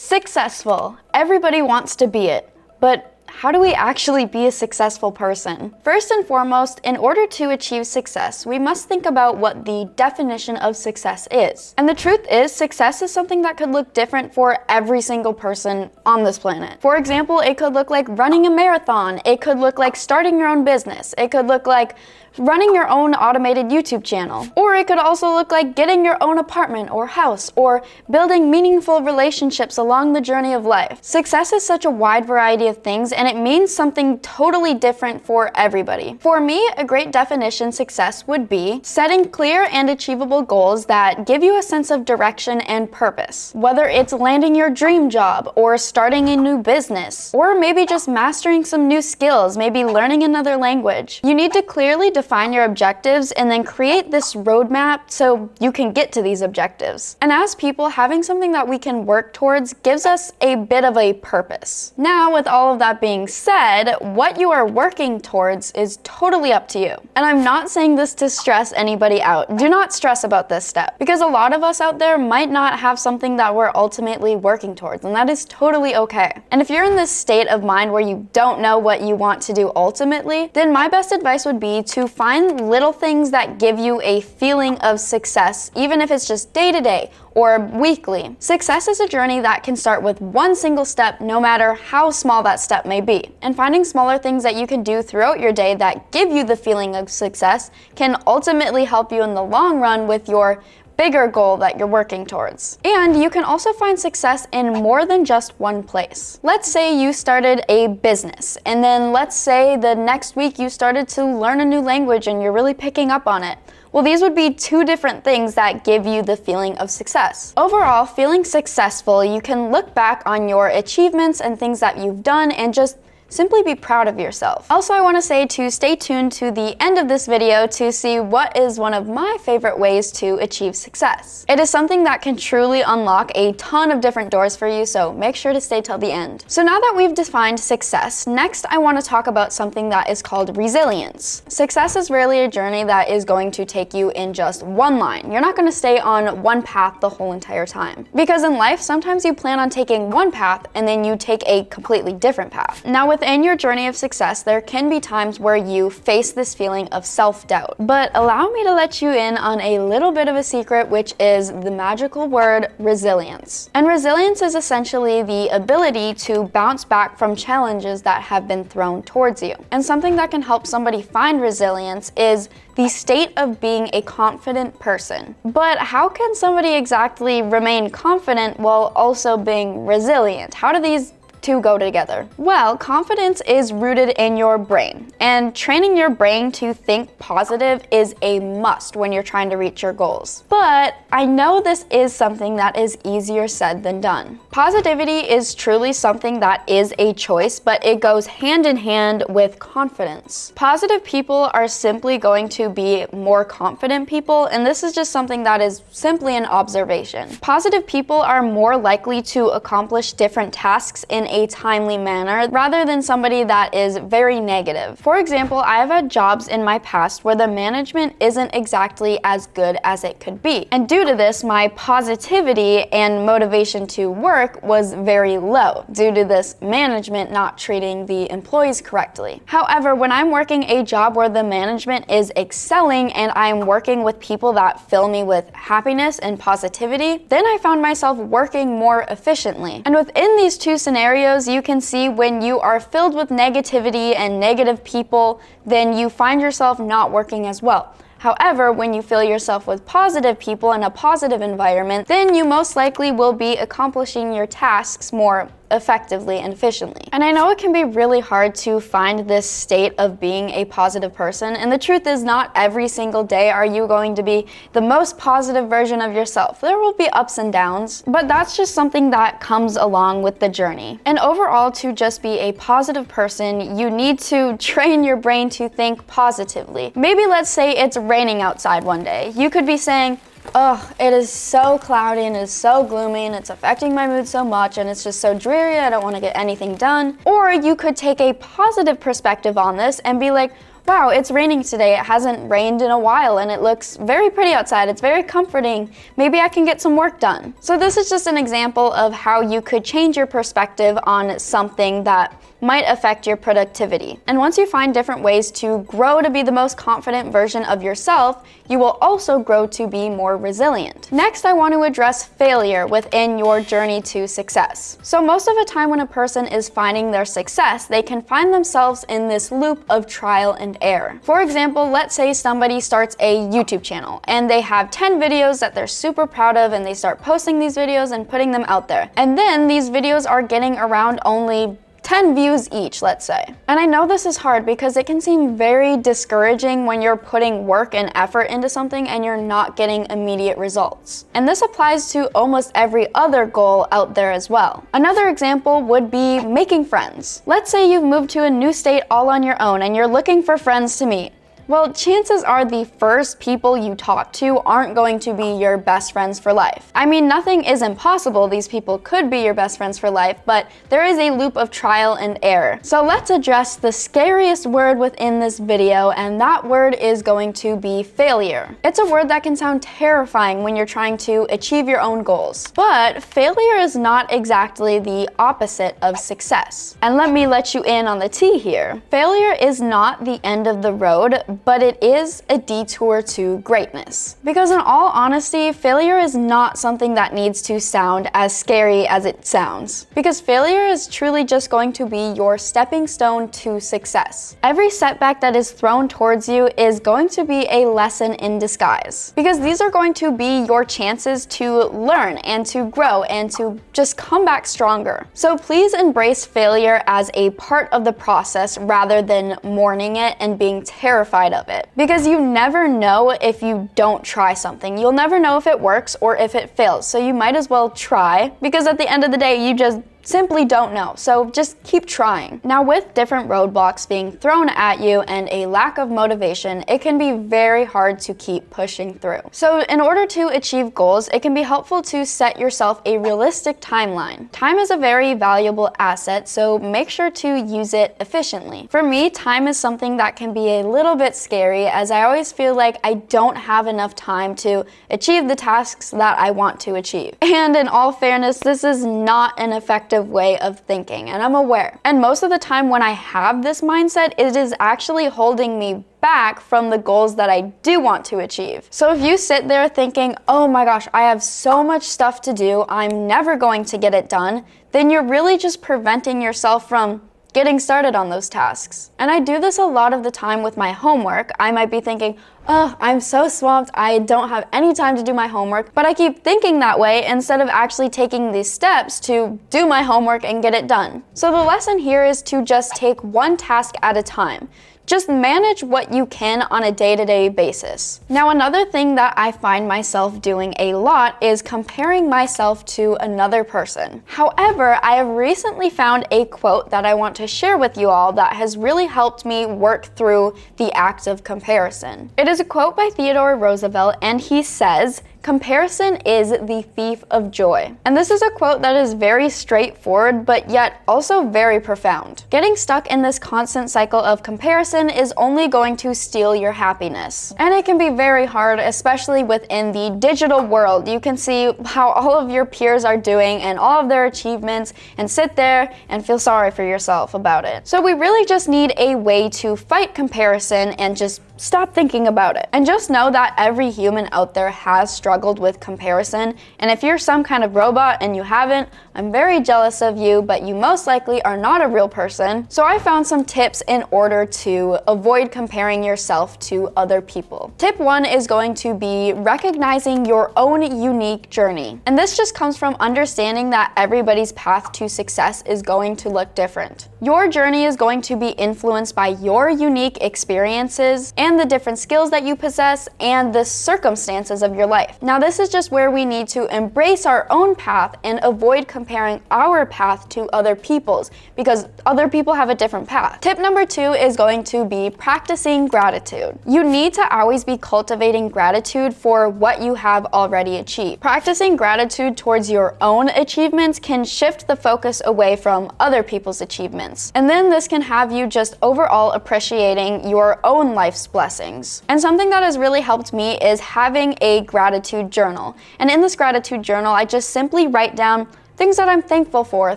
Successful. Everybody wants to be it, but how do we actually be a successful person? First and foremost, in order to achieve success, we must think about what the definition of success is. And the truth is, success is something that could look different for every single person on this planet. For example, it could look like running a marathon. It could look like starting your own business. It could look like running your own automated YouTube channel. Or it could also look like getting your own apartment or house, or building meaningful relationships along the journey of life. Success is such a wide variety of things, and it means something totally different for everybody. For me, a great definition success would be setting clear and achievable goals that give you a sense of direction and purpose. Whether it's landing your dream job, or starting a new business, or maybe just mastering some new skills, maybe learning another language. You need to clearly define your objectives and then create this roadmap so you can get to these objectives. And as people, having something that we can work towards gives us a bit of a purpose. Now, with all of that being said, what you are working towards is totally up to you. And I'm not saying this to stress anybody out. Do not stress about this step, because a lot of us out there might not have something that we're ultimately working towards, and that is totally okay. And if you're in this state of mind where you don't know what you want to do ultimately, then my best advice would be to find little things that give you a feeling of success, even if it's just day to day or weekly. Success is a journey that can start with one single step, no matter how small that step may be. And finding smaller things that you can do throughout your day that give you the feeling of success can ultimately help you in the long run with your bigger goal that you're working towards. And you can also find success in more than just one place. Let's say you started a business, and then let's say the next week you started to learn a new language and you're really picking up on it. Well, these would be two different things that give you the feeling of success. Overall, feeling successful, you can look back on your achievements and things that you've done and just simply be proud of yourself. Also, I want to say to stay tuned to the end of this video to see what is one of my favorite ways to achieve success. It is something that can truly unlock a ton of different doors for you, so make sure to stay till the end. So now that we've defined success, next I want to talk about something that is called resilience. Success is rarely a journey that is going to take you in just one line. You're not going to stay on one path the whole entire time. Because in life, sometimes you plan on taking one path and then you take a completely different path. Now, within your journey of success, there can be times where you face this feeling of self-doubt. But allow me to let you in on a little bit of a secret, which is the magical word resilience. And resilience is essentially the ability to bounce back from challenges that have been thrown towards you. And something that can help somebody find resilience is the state of being a confident person. But how can somebody exactly remain confident while also being resilient? How do these two go together? Well, confidence is rooted in your brain, and training your brain to think positive is a must when you're trying to reach your goals. But I know this is something that is easier said than done. Positivity is truly something that is a choice, but it goes hand in hand with confidence. Positive people are simply going to be more confident people, and this is just something that is simply an observation. Positive people are more likely to accomplish different tasks in a timely manner rather than somebody that is very negative. For example, I have had jobs in my past where the management isn't exactly as good as it could be. And due to this, my positivity and motivation to work was very low due to this management not treating the employees correctly. However, when I'm working a job where the management is excelling and I'm working with people that fill me with happiness and positivity, then I found myself working more efficiently. And within these two scenarios, you can see when you are filled with negativity and negative people, then you find yourself not working as well. However, when you fill yourself with positive people in a positive environment, then you most likely will be accomplishing your tasks more effectively and efficiently. And I know it can be really hard to find this state of being a positive person, and the truth is not every single day are you going to be the most positive version of yourself. There will be ups and downs, but that's just something that comes along with the journey. And overall, to just be a positive person, you need to train your brain to think positively. Maybe let's say it's raining outside one day. You could be saying, "Oh, it is so cloudy and it is so gloomy and it's affecting my mood so much and it's just so dreary, I don't want to get anything done." Or you could take a positive perspective on this and be like, wow, it's raining today. It hasn't rained in a while and it looks very pretty outside. It's very comforting. Maybe I can get some work done. So this is just an example of how you could change your perspective on something that might affect your productivity. And once you find different ways to grow to be the most confident version of yourself, you will also grow to be more resilient. Next, I want to address failure within your journey to success. So most of the time when a person is finding their success, they can find themselves in this loop of trial and error. For example, let's say somebody starts a YouTube channel and they have 10 videos that they're super proud of, and they start posting these videos and putting them out there. And then these videos are getting around only 10 views each, let's say. And I know this is hard because it can seem very discouraging when you're putting work and effort into something and you're not getting immediate results. And this applies to almost every other goal out there as well. Another example would be making friends. Let's say you've moved to a new state all on your own and you're looking for friends to meet. Well, chances are the first people you talk to aren't going to be your best friends for life. I mean, nothing is impossible. These people could be your best friends for life, but there is a loop of trial and error. So let's address the scariest word within this video, and that word is going to be failure. It's a word that can sound terrifying when you're trying to achieve your own goals. But failure is not exactly the opposite of success. And let me let you in on the tea here. Failure is not the end of the road, but it is a detour to greatness. Because in all honesty, failure is not something that needs to sound as scary as it sounds. Because failure is truly just going to be your stepping stone to success. Every setback that is thrown towards you is going to be a lesson in disguise. Because these are going to be your chances to learn and to grow and to just come back stronger. So please embrace failure as a part of the process rather than mourning it and being terrified of it. Because you never know if you don't try something. You'll never know if it works or if it fails. So you might as well try, because at the end of the day, you just simply don't know. So just keep trying. Now, with different roadblocks being thrown at you and a lack of motivation, it can be very hard to keep pushing through. So in order to achieve goals, it can be helpful to set yourself a realistic timeline. Time is a very valuable asset, so make sure to use it efficiently. For me, time is something that can be a little bit scary, as I always feel like I don't have enough time to achieve the tasks that I want to achieve. And in all fairness, this is not an effective way of thinking, and I'm aware. And most of the time when I have this mindset, it is actually holding me back from the goals that I do want to achieve. So if you sit there thinking, oh my gosh, I have so much stuff to do, I'm never going to get it done, then you're really just preventing yourself from getting started on those tasks. And I do this a lot of the time with my homework. I might be thinking, oh, I'm so swamped, I don't have any time to do my homework, but I keep thinking that way instead of actually taking these steps to do my homework and get it done. So the lesson here is to just take one task at a time. Just manage what you can on a day-to-day basis. Now, another thing that I find myself doing a lot is comparing myself to another person. However, I have recently found a quote that I want to share with you all that has really helped me work through the act of comparison. It is a quote by Theodore Roosevelt, and he says, "Comparison is the thief of joy." And this is a quote that is very straightforward, but yet also very profound. Getting stuck in this constant cycle of comparison is only going to steal your happiness. And it can be very hard, especially within the digital world. You can see how all of your peers are doing and all of their achievements and sit there and feel sorry for yourself about it. So we really just need a way to fight comparison and just stop thinking about it. And just know that every human out there has struggled with comparison. And if you're some kind of robot and you haven't, I'm very jealous of you, but you most likely are not a real person. So I found some tips in order to avoid comparing yourself to other people. Tip 1 is going to be recognizing your own unique journey. And this just comes from understanding that everybody's path to success is going to look different. Your journey is going to be influenced by your unique experiences and the different skills that you possess and the circumstances of your life. Now, this is just where we need to embrace our own path and avoid comparing our path to other people's, because other people have a different path. Tip number 2 is going to be practicing gratitude. You need to always be cultivating gratitude for what you have already achieved. Practicing gratitude towards your own achievements can shift the focus away from other people's achievements. And then this can have you just overall appreciating your own life's blessings. And something that has really helped me is having a gratitude journal. And in this gratitude journal, I just simply write down things that I'm thankful for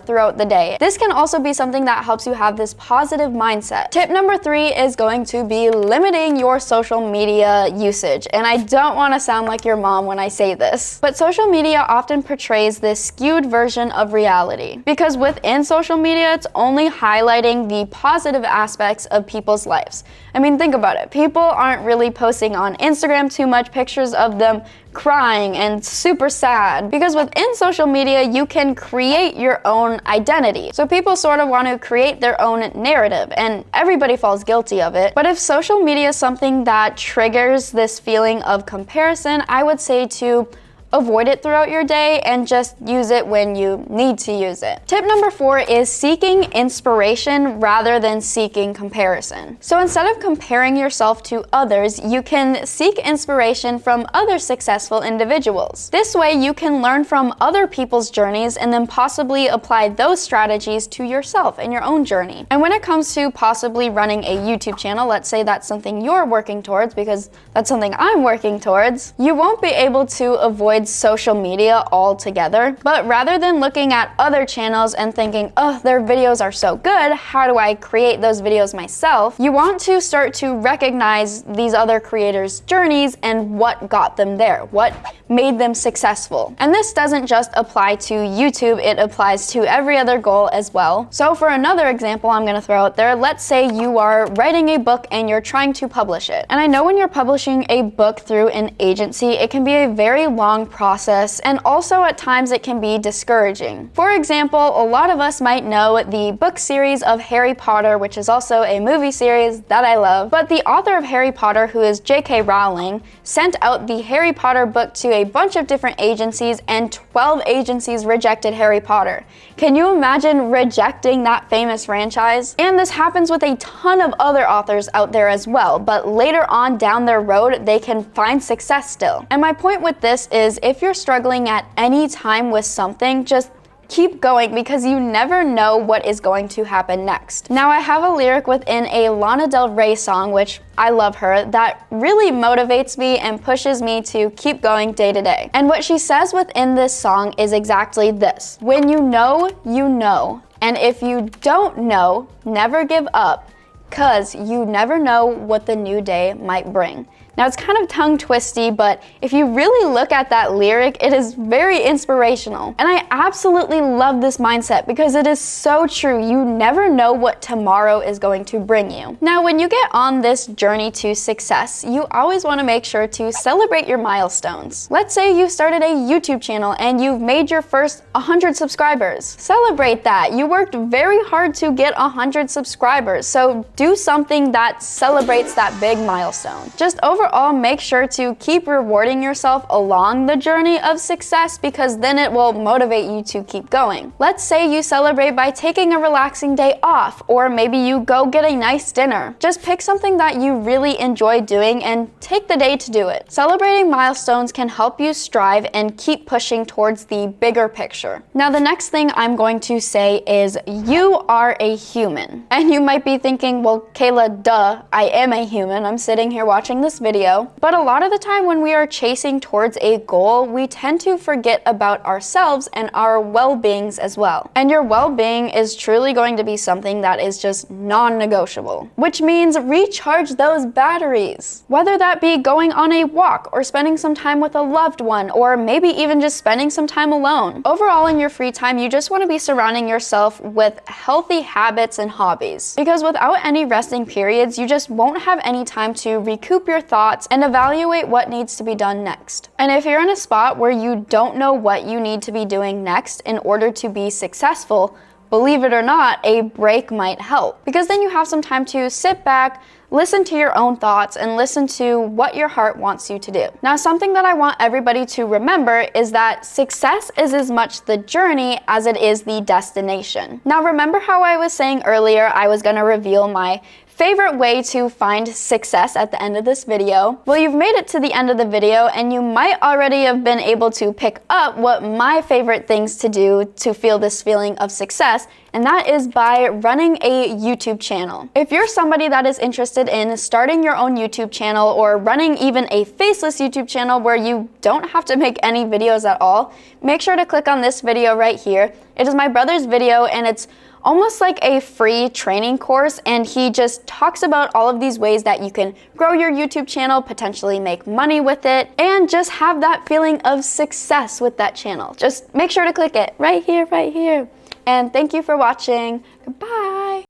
throughout the day. This can also be something that helps you have this positive mindset. Tip number 3 is going to be limiting your social media usage. And I don't want to sound like your mom when I say this, but social media often portrays this skewed version of reality. Because within social media, it's only highlighting the positive aspects of people's lives. I mean, think about it. People aren't really posting on Instagram too much pictures of them crying and super sad, because within social media you can create your own identity. So people sort of want to create their own narrative, and everybody falls guilty of it. But if social media is something that triggers this feeling of comparison, I would say to avoid it throughout your day and just use it when you need to use it. Tip number 4 is seeking inspiration rather than seeking comparison. So instead of comparing yourself to others, you can seek inspiration from other successful individuals. This way you can learn from other people's journeys and then possibly apply those strategies to yourself and your own journey. And when it comes to possibly running a YouTube channel, let's say that's something you're working towards, because that's something I'm working towards, you won't be able to avoid social media altogether. But rather than looking at other channels and thinking, oh, their videos are so good, how do I create those videos myself? You want to start to recognize these other creators' journeys and what got them there, what made them successful. And this doesn't just apply to YouTube, it applies to every other goal as well. So for another example I'm gonna throw out there, let's say you are writing a book and you're trying to publish it. And I know when you're publishing a book through an agency, it can be a very long process, and also at times it can be discouraging. For example, a lot of us might know the book series of Harry Potter, which is also a movie series that I love, but the author of Harry Potter, who is J.K. Rowling, sent out the Harry Potter book to a bunch of different agencies, and 12 agencies rejected Harry Potter. Can you imagine rejecting that famous franchise? And this happens with a ton of other authors out there as well, but later on down their road, they can find success still. And my point with this is, if you're struggling at any time with something, just keep going, because you never know what is going to happen next. Now, I have a lyric within a Lana Del Rey song, which I love her, that really motivates me and pushes me to keep going day to day. And what she says within this song is exactly this: when you know, you know. And if you don't know, never give up, 'cause you never know what the new day might bring. Now, it's kind of tongue twisty, but if you really look at that lyric, it is very inspirational. And I absolutely love this mindset because it is so true. You never know what tomorrow is going to bring you. Now, when you get on this journey to success, you always want to make sure to celebrate your milestones. Let's say you started a YouTube channel and you've made your first 100 subscribers. Celebrate that. You worked very hard to get 100 subscribers, so do something that celebrates that big milestone. Just overall, make sure to keep rewarding yourself along the journey of success, because then it will motivate you to keep going. Let's say you celebrate by taking a relaxing day off, or maybe you go get a nice dinner. Just pick something that you really enjoy doing and take the day to do it. Celebrating milestones can help you strive and keep pushing towards the bigger picture. Now, the next thing I'm going to say is you are a human. And you might be thinking, well, Kayla, duh, I am a human. I'm sitting here watching this video. But a lot of the time when we are chasing towards a goal, we tend to forget about ourselves and our well-beings as well. And your well-being is truly going to be something that is just non-negotiable, which means recharge those batteries. Whether that be going on a walk or spending some time with a loved one, or maybe even just spending some time alone. Overall, in your free time, you just want to be surrounding yourself with healthy habits and hobbies, because without any resting periods, you just won't have any time to recoup your thoughts and evaluate what needs to be done next. And if you're in a spot where you don't know what you need to be doing next in order to be successful, believe it or not, a break might help, because then you have some time to sit back, listen to your own thoughts, and listen to what your heart wants you to do. Now, something that I want everybody to remember is that success is as much the journey as it is the destination. Now, remember how I was saying earlier I was gonna reveal my favorite way to find success at the end of this video? Well, you've made it to the end of the video and you might already have been able to pick up what my favorite things to do to feel this feeling of success, and that is by running a YouTube channel. If you're somebody that is interested in starting your own YouTube channel or running even a faceless YouTube channel where you don't have to make any videos at all, make sure to click on this video right here. It is my brother's video and it's almost like a free training course, and he just talks about all of these ways that you can grow your YouTube channel, potentially make money with it, and just have that feeling of success with that channel. Just make sure to click it right here, right here. And thank you for watching. Goodbye.